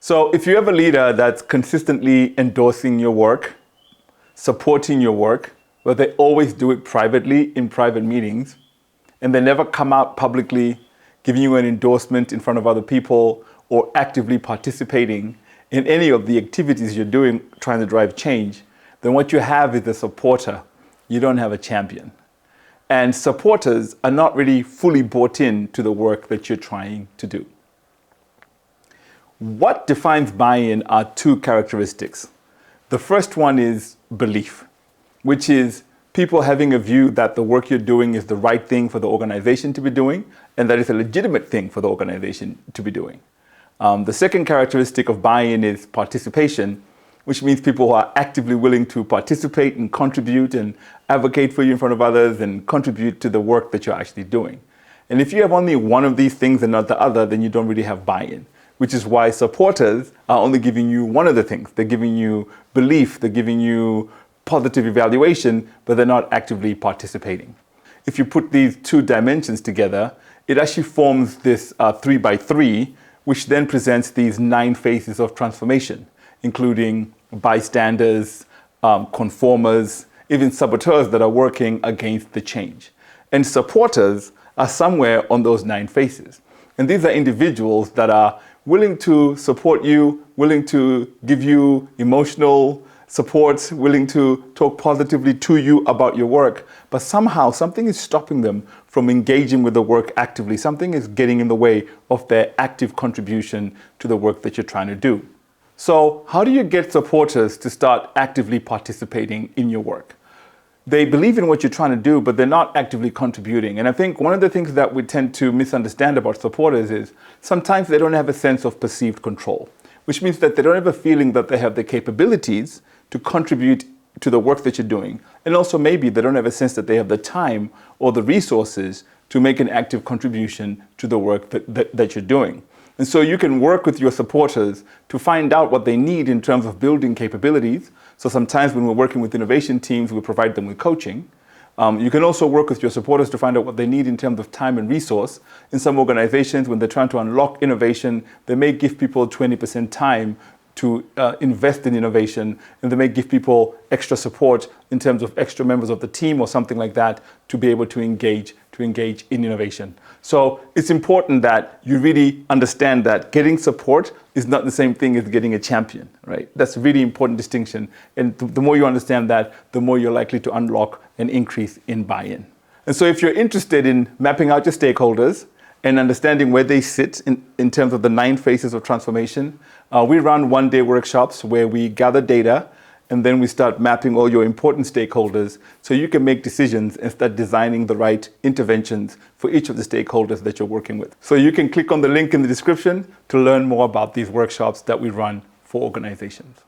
So if you have a leader that's consistently endorsing your work, supporting your work, but they always do it privately in private meetings, and they never come out publicly giving you an endorsement in front of other people or actively participating in any of the activities you're doing trying to drive change, then what you have is a supporter. You don't have a champion. And supporters are not really fully bought in to the work that you're trying to do. What defines buy-in are two characteristics. The first one is belief, which is people having a view that the work you're doing is the right thing for the organization to be doing, and that it's a legitimate thing for the organization to be doing. The second characteristic of buy-in is participation, which means people who are actively willing to participate and contribute and advocate for you in front of others and contribute to the work that you're actually doing. And if you have only one of these things and not the other, then you don't really have buy-in, which is why supporters are only giving you one of the things. They're giving you belief, they're giving you positive evaluation, but they're not actively participating. If you put these two dimensions together, it actually forms this 3x3, which then presents these 9 phases of transformation, including bystanders, conformers, even saboteurs that are working against the change. And supporters are somewhere on those 9 phases. And these are individuals that are willing to support you, willing to give you emotional support, willing to talk positively to you about your work, but somehow something is stopping them from engaging with the work actively. Something is getting in the way of their active contribution to the work that you're trying to do. So how do you get supporters to start actively participating in your work? They believe in what you're trying to do, but they're not actively contributing. And I think one of the things that we tend to misunderstand about supporters is sometimes they don't have a sense of perceived control, which means that they don't have a feeling that they have the capabilities to contribute to the work that you're doing. And also maybe they don't have a sense that they have the time or the resources to make an active contribution to the work that you're doing. And so you can work with your supporters to find out what they need in terms of building capabilities. So sometimes when we're working with innovation teams, we provide them with coaching. You can also work with your supporters to find out what they need in terms of time and resource. In some organizations, when they're trying to unlock innovation, they may give people 20% time to invest in innovation, and they may give people extra support in terms of extra members of the team or something like that to be able to engage in innovation. So it's important that you really understand that getting support is not the same thing as getting a champion, right? That's a really important distinction. And the more you understand that, the more you're likely to unlock an increase in buy-in. And so if you're interested in mapping out your stakeholders and understanding where they sit in terms of the 9 phases of transformation, we run one-day workshops where we gather data and then we start mapping all your important stakeholders so you can make decisions and start designing the right interventions for each of the stakeholders that you're working with. So you can click on the link in the description to learn more about these workshops that we run for organizations.